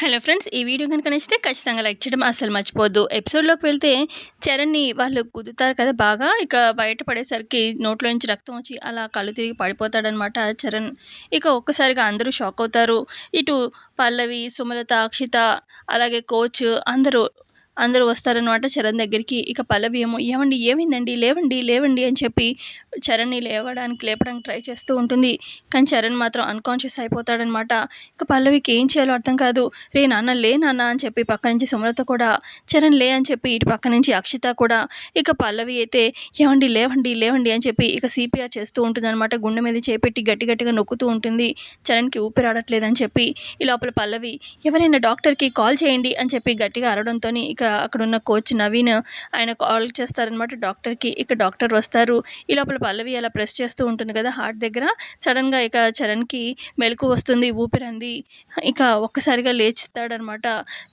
Hello friends, ఈ video కనుక నచ్చితే ఖచ్చితంగా లైక్ చేయడం అస్సలు మర్చిపోవద్దు. ఎపిసోడ్‌లోకి వెళ్తే చరణ్‌ని వాళ్ళు గుద్దుతారు కదా బాగా. ఇక బయట పడేసరికి నోట్లో నుంచి రక్తం వచ్చి అలా కళ్ళు తిరిగి పడిపోతాడనమాట చరణ్. ఇక ఒక్కసారిగా అందరూ షాక్ అవుతారు. ఇటు పల్లవి, సుమలత, అక్షిత అలాగే కోచ్ అందరూ వస్తారనమాట చరణ్ దగ్గరికి. ఇక పల్లవి ఏమో "ఏవండి ఏమైందండి? లేవండి, లేవండి" అని చెప్పి చరణ్‌ని లేపడానికి ట్రై చేస్తూ ఉంటుంది. కానీ చరణ్ మాత్రం అన్‌కాన్షియస్ అయిపోతాడనమాట. ఇక పల్లవికి ఏం చేయాలో అర్థం కాదు. "రే నాన్న లే నాన్న" అని చెప్పి పక్క నుంచి సుమలత కూడా "చరణ్ లే" అని చెప్పి ఇటు పక్క నుంచి అక్షిత కూడా. ఇక పల్లవి అయితే "ఏవండి లేవండి, లేవండి" అని చెప్పి ఇక సీపీఆర్ చేస్తూ ఉంటుందనమాట. గుండె మీద చేపెట్టి గట్టి గట్టిగా నొక్కుతూ ఉంటుంది. చరణ్‌కి ఊపిరాడట్లేదని చెప్పి. ఈ లోపల పల్లవి "ఎవరైనా డాక్టర్‌కి కాల్ చేయండి" అని చెప్పి గట్టిగా అరవడంతోని ఇక అక్కడున్న కోచ్ నవీన్ ఆయన కాల్ చేస్తారనమాట డాక్టర్‌కి. ఇక డాక్టర్ వస్తారు. ఈ లోపల పల్లవి అలా ప్రెస్ చేస్తూ ఉంటుంది కదా హార్ట్ దగ్గర. సడెన్‌గా ఇక చరణ్‌కి మెలకువ వస్తుంది, ఊపిరంది. ఇక ఒక్కసారిగా లేస్తాడనమాట.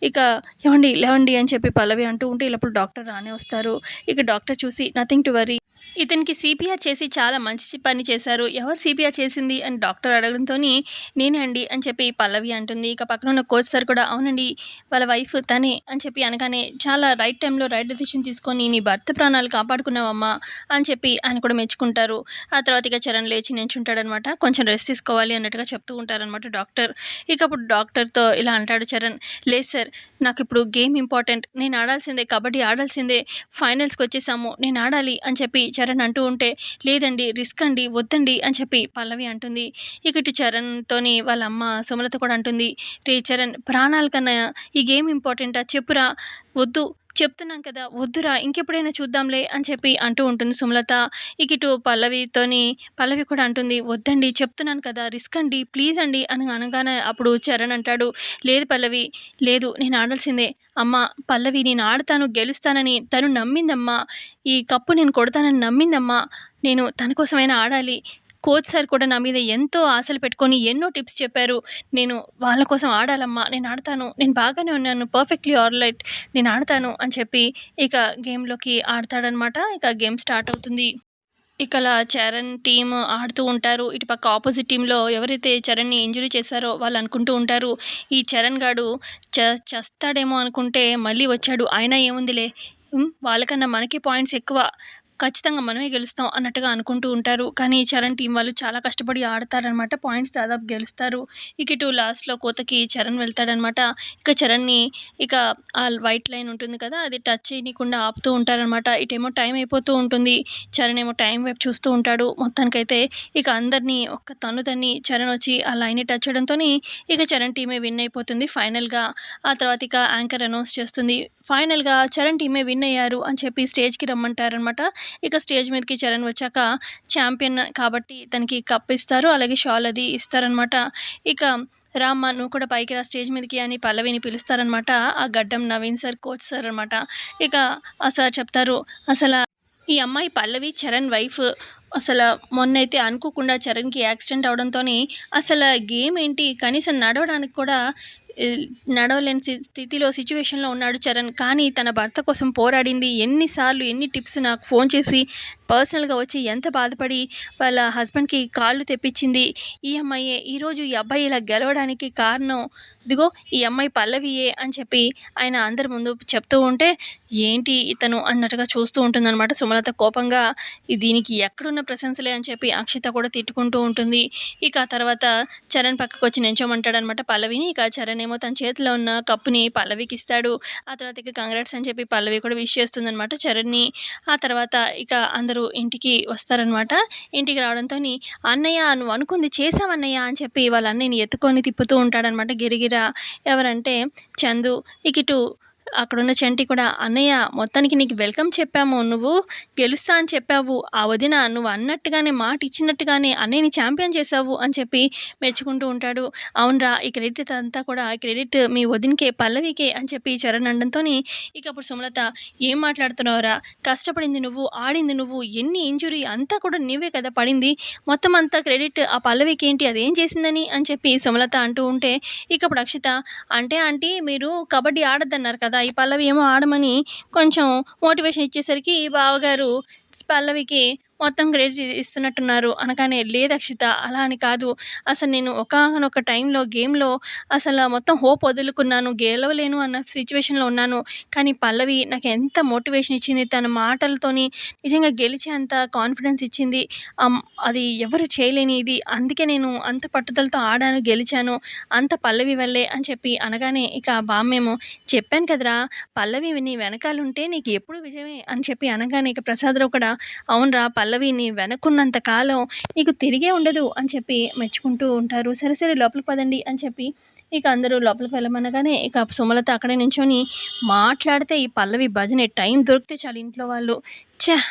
ఇక "ఏవండి లేవండి" అని చెప్పి పల్లవి అంటూ ఉంటే ఈ లోపల డాక్టర్ రానే వస్తారు. ఇక డాక్టర్ చూసి "నథింగ్ టు వర్రీ. ఇతనికి సీపీఆర్ చేసి చాలా మంచి పని చేశారు. ఎవరు సీపీఆర్ చేసింది" అని డాక్టర్ అడగడంతోని "నేనే అండి" అని చెప్పి పల్లవి అంటుంది. ఇక పక్కన ఉన్న కోచ్ సార్ కూడా "అవునండి, వాళ్ళ వైఫ్ తనే" అని చెప్పి అనగానే "చాలా రైట్ టైంలో రైట్ డెసిషన్ తీసుకొని నీ భర్త ప్రాణాలు కాపాడుకున్నావమ్మా" అని చెప్పి ఆయన కూడా మెచ్చుకుంటారు. ఆ తర్వాత ఇక చరణ్ లేచి నించుంటాడనమాట. కొంచెం రెస్ట్ తీసుకోవాలి అన్నట్టుగా చెప్తూ ఉంటారనమాట డాక్టర్. ఇక అప్పుడు డాక్టర్‌తో ఇలా అంటాడు చరణ్, "లేదు సార్, నాకిప్పుడు గేమ్ ఇంపార్టెంట్. నేను ఆడాల్సిందే, కబడ్డీ ఆడాల్సిందే. ఫైనల్స్‌కొచ్చేసాము. నేను ఆడాలి" అని చెప్పి చరణ్ అంటూ ఉంటే, "లేదండి, రిస్క్ అండి, వద్దండి" అని చెప్పి పల్లవి అంటుంది. ఇక ఇటు చరణ్‌తోని వాళ్ళ అమ్మ సుమలత కూడా అంటుంది, "రేయ్ చరణ్, ప్రాణాల కన్నా ఈ గేమ్ ఇంపార్టెంటా చెప్పురా? వద్దు, చెప్తున్నాం కదా, వద్దురా, ఇంకెప్పుడైనా చూద్దాంలే" అని చెప్పి అంటూ ఉంటుంది సుమలత. ఇక ఇటు పల్లవి కూడా అంటుంది, "వద్దండి, చెప్తున్నాను కదా, రిస్క్ అండి, ప్లీజ్ అండి" అని అనగానే అప్పుడు చరణ్ అంటాడు, "లేదు పల్లవి, లేదు, నేను ఆడాల్సిందే. అమ్మ, పల్లవి నేను ఆడతాను, గెలుస్తానని తను నమ్మిందమ్మా. ఈ కప్పు నేను కొడతానని నమ్మిందమ్మా. నేను తన కోసమైనా ఆడాలి. కోచ్ సార్ కూడా నా మీద ఎంతో ఆశలు పెట్టుకొని ఎన్నో టిప్స్ చెప్పారు. నేను వాళ్ళ కోసం ఆడాలమ్మా. నేను ఆడతాను. నేను బాగానే ఉన్నాను. Perfectly alright. నేను ఆడతాను" అని చెప్పి ఇక గేమ్‌లోకి ఆడతాడనమాట. ఇక గేమ్ స్టార్ట్ అవుతుంది. ఇకలా చరణ్ టీమ్ ఆడుతూ ఉంటారు. ఇటుపక్క ఆపోజిట్ టీమ్‌లో ఎవరైతే చరణ్‌ని ఇంజ్యూరీ చేశారో వాళ్ళు అనుకుంటూ ఉంటారు, ఈ చరణ్ గాడు చస్తాడేమో అనుకుంటే మళ్ళీ వచ్చాడు. అయినా ఏముందిలే, వాళ్ళకన్నా మనకి పాయింట్స్ ఎక్కువ. ఖచ్చితంగా మనమే గెలుస్తాం అన్నట్టుగా అనుకుంటూ ఉంటారు. కానీ చరణ్ టీమ్ వాళ్ళు చాలా కష్టపడి ఆడతారనమాట. పాయింట్స్ దాదాపు గెలుస్తారు. ఇక ఇటు లాస్ట్‌లో కోతకి చరణ్ వెళ్తాడనమాట. ఇక చరణ్‌ని ఇక వైట్ లైన్ ఉంటుంది కదా, అది టచ్ చేయనీయకుండా ఆపుతూ ఉంటారనమాట. ఇటేమో టైం అయిపోతూ ఉంటుంది. చరణ్ ఏమో టైం వైపు చూస్తూ ఉంటాడు. మొత్తానికైతే ఇక అందరినీ తన్ని చరణ్ వచ్చి ఆ లైన్‌ని టచ్ చేయడంతోని ఇక చరణ్ టీమే విన్ అయిపోతుంది ఫైనల్‌గా. ఆ తర్వాత ఇక యాంకర్ అనౌన్స్ చేస్తుంది, ఫైనల్‌గా చరణ్ టీమే విన్ అయ్యారు అని చెప్పి స్టేజ్‌కి రమ్మంటారనమాట. ఇక స్టేజ్ మీదకి చరణ్ వచ్చాక ఛాంపియన్ కాబట్టి తనకి కప్ ఇస్తారు. అలాగే షాల్ అది ఇస్తారనమాట. ఇక "రామ్మా, నువ్వు కూడా పైకి రా స్టేజ్ మీదకి" అని పల్లవిని పిలుస్తారనమాట. ఆ గడ్డం నవీన్ సార్, కోచ్ సార్ అనమాట. ఇక ఆ సార్ చెప్తారు, ఈ అమ్మాయి పల్లవి చరణ్ వైఫ్. మొన్నైతే అనుకోకుండా చరణ్‌కి యాక్సిడెంట్ అవ్వడంతోని గేమ్ ఏంటి, కనీసం నడవడానికి కూడా ఆహ్, నడవలేని స్థితిలో సిట్యుయేషన్‌లో ఉన్నాడు చరణ్. కానీ తన భర్త కోసం పోరాడింది. ఎన్ని సార్లు ఎన్ని టిప్స్ నాకు ఫోన్ చేసి పర్సనల్‌గా వచ్చి ఎంత బాధపడి వాళ్ళ హస్బెండ్‌కి కాళ్ళు తెప్పించింది ఈ అమ్మాయే. ఈరోజు ఈ అబ్బాయి ఇలా గెలవడానికి కారణం ఇదిగో ఈ అమ్మాయి పల్లవియే అని చెప్పి ఆయన అందరి ముందు చెప్తూ ఉంటే, ఏంటి ఇతను అన్నట్టుగా చూస్తూ ఉంటుందనమాట సుమలత కోపంగా. దీనికి ఎక్కడున్న ప్రశంసలే అని చెప్పి అక్షిత కూడా తిట్టుకుంటూ ఉంటుంది. ఇక ఆ తర్వాత చరణ్ పక్కకొచ్చి నించోమంటాడనమాట పల్లవిని. ఇక చరణ్ ఏమో తన చేతిలో ఉన్న కప్పుని పల్లవికి ఇస్తాడు. ఆ తర్వాత ఇక కంగ్రాట్స్ అని చెప్పి పల్లవి కూడా విష్ చేస్తుందనమాట చరణ్‌ని. ఆ తర్వాత ఇక అందరూ ఇంటికి వస్తారనమాట. ఇంటికి రావడంతోని "అన్నయ్య, నువ్వు అనుకుంది చేశావన్నయ్య" అని చెప్పి వాళ్ళ అన్నయ్యని ఎత్తుకొని తిప్పుతూ ఉంటాడనమాట గిరగిరా. ఎవరంటే చందు. ఇకిటు అక్కడున్న చంటి కూడా "అన్నయ్య, మొత్తానికి నీకు వెల్కమ్ చెప్పాము. నువ్వు గెలుస్తా అని చెప్పావు. ఆ వదిన నువ్వు అన్నట్టుగానే మాట ఇచ్చినట్టుగానే అన్నయ్యని ఛాంపియన్ చేశావు" అని చెప్పి మెచ్చుకుంటూ ఉంటాడు. "అవునురా, ఈ క్రెడిట్ అంతా కూడా క్రెడిట్ మీ వదినకే, పల్లవికే" అని చెప్పి చరణ్ అనడంతోని ఇక అప్పుడు సుమలత "ఏం మాట్లాడుతున్నావురా? కష్టపడింది నువ్వు, ఆడింది నువ్వు, ఎన్ని ఇంజ్యూరీ అంతా కూడా నువ్వే కదా పడింది. మొత్తం అంతా క్రెడిట్ ఆ పల్లవికేంటి, అదేం చేసిందని" అని చెప్పి సుమలత అంటూ ఉంటే ఇక అప్పుడు అక్షిత "అంటే ఆంటీ, మీరు కబడ్డీ ఆడొద్దన్నారు కదా, ఈ పల్లవి ఏమో ఆడమని కొంచెం మోటివేషన్ ఇచ్చేసరికి బావగారు పల్లవికి మొత్తం క్రెడిట్ ఇస్తున్నట్టున్నారు. అనగానే లేదు అక్షిత అలా అని కాదు. అసలు నేను ఒకానొక టైంలో గేమ్‌లో మొత్తం హోప్ వదులుకున్నాను. గెలవలేను అన్న సిట్యుయేషన్‌లో ఉన్నాను. కానీ పల్లవి నాకెంత మోటివేషన్ ఇచ్చింది. తన మాటలతోని నిజంగా గెలిచేంత కాన్ఫిడెన్స్ ఇచ్చింది. అది ఎవరు చేయలేనిది. అందుకే నేను అంత పట్టుదలతో ఆడాను, గెలిచాను. అంత పల్లవి వల్లే అని చెప్పి అనగానే ఇక ఆ బామ్మేమో చెప్పాను కదరా! పల్లవి నీ వెనకాలుంటే నీకు ఎప్పుడు విజయమే అని చెప్పి అనగానే ఇక ప్రసాదరావు కూడా అవునురా పల్లవి నీ వెనకున్నంత కాలం నీకు తిరిగే ఉండదు అని చెప్పి మెచ్చుకుంటూ ఉంటారు. సరే సరే లోపలికి పదండి అని చెప్పి ఇక అందరూ లోపలికి వెళ్ళమనగానే ఇక సుమలత అక్కడే నించొని మాట్లాడితే ఈ పల్లవి భజనే టైం దొరికితే చాలు ఇంట్లో వాళ్ళు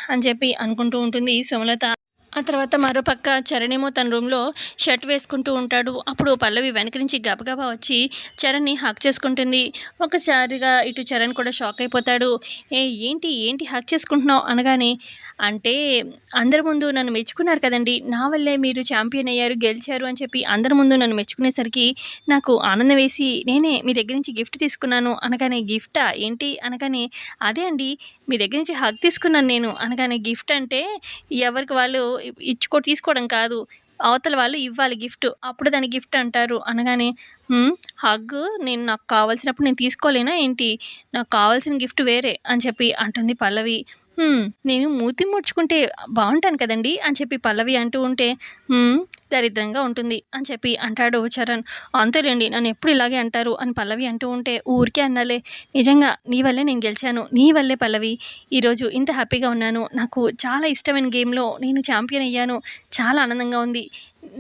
అని చెప్పి అనుకుంటూ ఉంటుంది సుమలత. ఆ తర్వాత మరోపక్క చరణేమో తన రూమ్‌లో షర్ట్ వేసుకుంటూ ఉంటాడు. అప్పుడు పల్లవి వెనక నుంచి గబగబా వచ్చి చరణ్‌ని హగ్ చేసుకుంటుంది. ఒక్కసారిగా ఇటు చరణ్ కూడా షాక్ అయిపోతాడు. ఏంటి ఏంటి హగ్ చేసుకుంటున్నావు అనగానే, అంటే అందరి ముందు నన్ను మెచ్చుకున్నారు కదండీ! నా వల్లే మీరు ఛాంపియన్ అయ్యారు, గెలిచారు అని చెప్పి అందరి ముందు నన్ను మెచ్చుకునేసరికి నాకు ఆనందం వేసి నేనే మీ దగ్గర నుంచి గిఫ్ట్ తీసుకున్నాను అనగానే, గిఫ్టా ఏంటి అనగానే, అదే అండి మీ దగ్గర నుంచి హగ్ తీసుకున్నాను నేను అనగానే, గిఫ్ట్ అంటే ఎవరికి వాళ్ళు తీసుకోవడం కాదు. అవతల వాళ్ళు ఇవ్వాలి గిఫ్ట్. అప్పుడు దాన్ని గిఫ్ట్ అంటారు అనగానే, హగ్గు నాకు కావాల్సినప్పుడు నేను తీసుకోలేనా ఏంటి? నాకు కావాల్సిన గిఫ్ట్ వేరే అని చెప్పి అంటుంది పల్లవి. నేను మూతి ముడుచుకుంటే బావుంటాను కదండీ! అని చెప్పి పల్లవి అంటూ ఉంటే, దరిద్రంగా ఉంటుంది అని చెప్పి అంటాడు చరణ్. అంతేలెండి నన్నెప్పుడు ఇలాగే అంటారు అని పల్లవి అంటూ ఉంటే, ఊరికే అన్నాలే. నిజంగా నీ వల్లే నేను గెలిచాను. నీ వల్లే పల్లవి ఈరోజు ఇంత హ్యాపీగా ఉన్నాను. నాకు చాలా ఇష్టమైన గేమ్‌లో నేను ఛాంపియన్ అయ్యాను. చాలా ఆనందంగా ఉంది.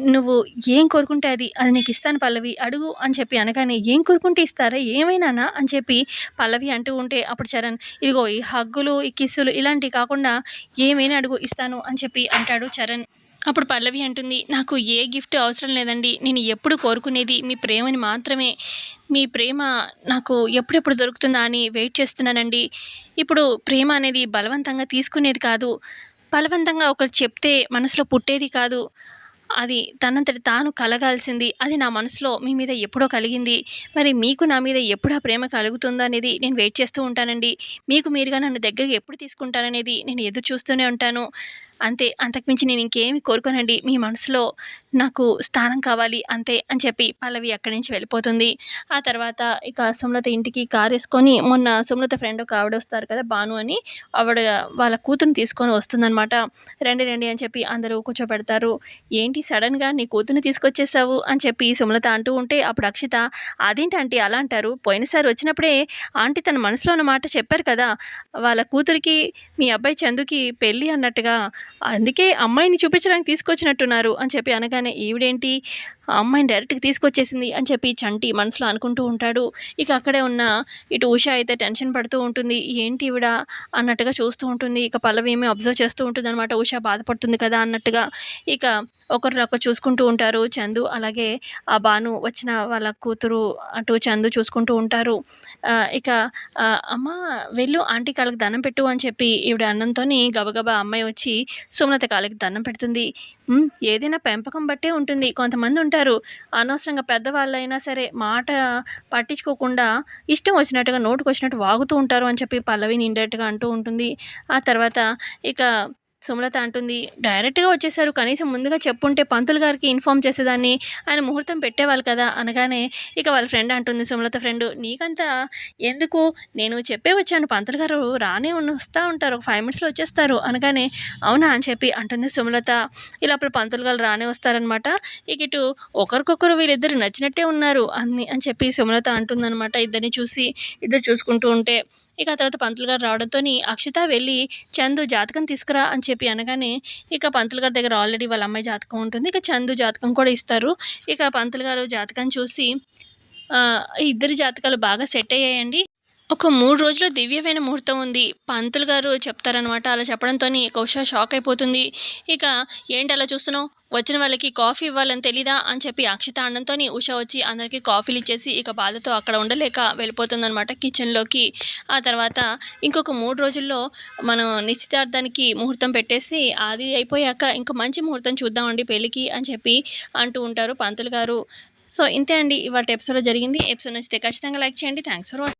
నువ్వు ఏం కోరుకుంటే అది నీకిస్తాను పల్లవి అడుగు అని చెప్పి అనగానే, ఏం కోరుకుంటే ఇస్తారా? ఏమైనానా? అని చెప్పి పల్లవి అంటూ ఉంటే, అప్పుడు చరణ్ ఇదిగో ఈ హగ్గులు, ఈ కిస్సులు ఇలాంటివి కాకుండా ఏమైనా అడుగు ఇస్తాను అని చెప్పి అంటాడు చరణ్. అప్పుడు పల్లవి అంటుంది, నాకు ఏ గిఫ్ట్ అవసరం లేదండి. నేను ఎప్పుడు కోరుకునేది మీ ప్రేమని మాత్రమే. మీ ప్రేమ నాకు ఎప్పుడెప్పుడు దొరుకుతుందా అని వెయిట్ చేస్తున్నానండి. ఇప్పుడు ప్రేమ అనేది బలవంతంగా తీసుకునేది కాదు. బలవంతంగా ఒకరు చెప్తే మనసులో పుట్టేది కాదు. అది తనంతట తాను కలగాల్సింది. అది నా మనసులో మీ మీద ఎప్పుడో కలిగింది. మరి మీకు నా మీద ఎప్పుడు ఆ ప్రేమ కలుగుతుందో అనేది నేను వెయిట్ చేస్తూ ఉంటానండి. మీకు మీరుగా నన్ను దగ్గరికి ఎప్పుడు తీసుకుంటారనేది నేను ఎదురు చూస్తూనే ఉంటాను. అంతే. అంతకుమించి నేను ఇంకేమి కోరుకోనండి. మీ మనసులో నాకు స్థానం కావాలి అంతే అని చెప్పి పల్లవి అక్కడి నుంచి వెళ్ళిపోతుంది. ఆ తర్వాత ఇక సుమలత ఇంటికి కారేసుకొని మొన్న సుమలత ఫ్రెండ్ ఒక ఆవిడొస్తారు కదా! భాను అని. ఆవిడ వాళ్ళ కూతురిని తీసుకొని వస్తుందనమాట. రండి రండి అని చెప్పి అందరూ కూర్చోబెడతారు. ఏంటి సడెన్‌గా నీ కూతురిని తీసుకొచ్చేసావు అని చెప్పి సుమలత అంటూ ఉంటే, అప్పుడు అక్షిత అదేంటి ఆంటీ అలా అంటారు? పోయినసారి వచ్చినప్పుడే ఆంటీ తన మనసులో ఉన్న మాట చెప్పారు కదా! వాళ్ళ కూతురికి మీ అబ్బాయి చందుకి పెళ్లి అన్నట్టుగా. అందుకే అమ్మాయిని చూపించడానికి తీసుకొచ్చినట్టున్నారు అని చెప్పి అనగానే, ఈవిడేంటి ఆ అమ్మాయిని డైరెక్ట్‌గా తీసుకొచ్చేసింది అని చెప్పి చంటి మనసులో అనుకుంటూ ఉంటాడు. ఇక అక్కడే ఉన్న ఇటు ఉష అయితే టెన్షన్ పడుతూ ఉంటుంది. ఏంటి ఈవిడ అన్నట్టుగా చూస్తూ ఉంటుంది. ఇక పల్లవి ఏమో అబ్జర్వ్ చేస్తూ ఉంటుందనమాట. ఉష బాధపడుతుంది కదా అన్నట్టుగా. ఇక ఒకరినొకరు చూసుకుంటూ ఉంటారు. చందు అలాగే ఆ భాను వచ్చిన వాళ్ళ కూతురు అటు చందు చూసుకుంటూ ఉంటారు. ఇక అమ్మ వెళ్ళు ఆంటీ కాళ్ళకి దండం పెట్టు అని చెప్పి ఈవిడ అన్నంతోని గబగబా అమ్మాయి వచ్చి సుమలత కాళ్ళకి దండం పెడుతుంది. ఏదైనా పెంపకం బట్టే ఉంటుంది. కొంతమంది ఉంటారు అనవసరంగా పెద్దవాళ్ళైనా సరే మాట పట్టించుకోకుండా ఇష్టం వచ్చినట్టుగా నోటికొచ్చినట్టు వాగుతూ ఉంటారు అని చెప్పి పల్లవిని ఇండైరెక్ట్‌గా అంటూ ఉంటుంది. ఆ తర్వాత ఇక సుమలత అంటుంది, "డైరెక్ట్‌గా వచ్చేసారు. కనీసం ముందుగా చెప్పుంటే పంతులు గారికి ఇన్ఫార్మ్ చేసేదాన్ని. ఆయన ముహూర్తం పెట్టేవాళ్ళు కదా!" అనగానే ఇక వాళ్ళ ఫ్రెండ్ అంటుంది సుమలత ఫ్రెండు, "నీకంతా ఎందుకు? నేను చెప్పే వచ్చాను. పంతులు గారు రానే వస్తా ఉంటారు. ఒక 5 మినిట్స్‌లో వచ్చేస్తారు" అనగానే, "అవునా?" అని చెప్పి అంటుంది సుమలత. ఈ లోపల పంతులు గారు రానే వస్తారనమాట. ఇక ఇటు ఒకరికొకరు వీళ్ళిద్దరు నచ్చినట్టే ఉన్నారు అని చెప్పి సుమలత అంటుందనమాట ఇద్దరిని చూసి. ఇద్దరు చూసుకుంటూ ఉంటే. ఇక ఆ తర్వాత పంతులు గారు రావడంతోని అక్షిత వెళ్ళి చందు జాతకం తీసుకురా అని చెప్పి అనగానే, ఇక పంతులు గారి దగ్గర ఆల్రెడీ వాళ్ళ అమ్మాయి జాతకం ఉంటుంది. ఇక చందు జాతకం కూడా ఇస్తారు. ఇక పంతులు గారు జాతకం చూసి ఇద్దరి జాతకాలు బాగా సెట్ అయ్యాయండి. ఒక 3 రోజుల్లో దివ్యమైన ముహూర్తం ఉంది. పంతులు గారు చెప్తారనమాట. అలా చెప్పడంతోని ఇక ఉష షాక్ అయిపోతుంది. ఇక ఏంటి అలా చూస్తున్నావు? వచ్చిన వాళ్ళకి కాఫీ ఇవ్వాలని తెలీదా? అని చెప్పి అక్షిత అనడంతోని ఉష వచ్చి అందరికీ కాఫీలిచ్చేసి ఇక బాధతో అక్కడ ఉండలేక వెళ్ళిపోతుందనమాట కిచెన్‌లోకి. ఆ తర్వాత ఇంకొక 3 రోజుల్లో మనం నిశ్చితార్థానికి ముహూర్తం పెట్టేసి అది అయిపోయాక ఇంక మంచి ముహూర్తం చూద్దామండి పెళ్ళికి అని చెప్పి అంటూ ఉంటారు పంతులు గారు. సో, ఇంతే అండి ఇవాల్టి ఎపిసోడ్‌లో జరిగింది. ఎపిసోడ్ నచ్చితే ఖచ్చితంగా లైక్ చేయండి. Thanks for watching.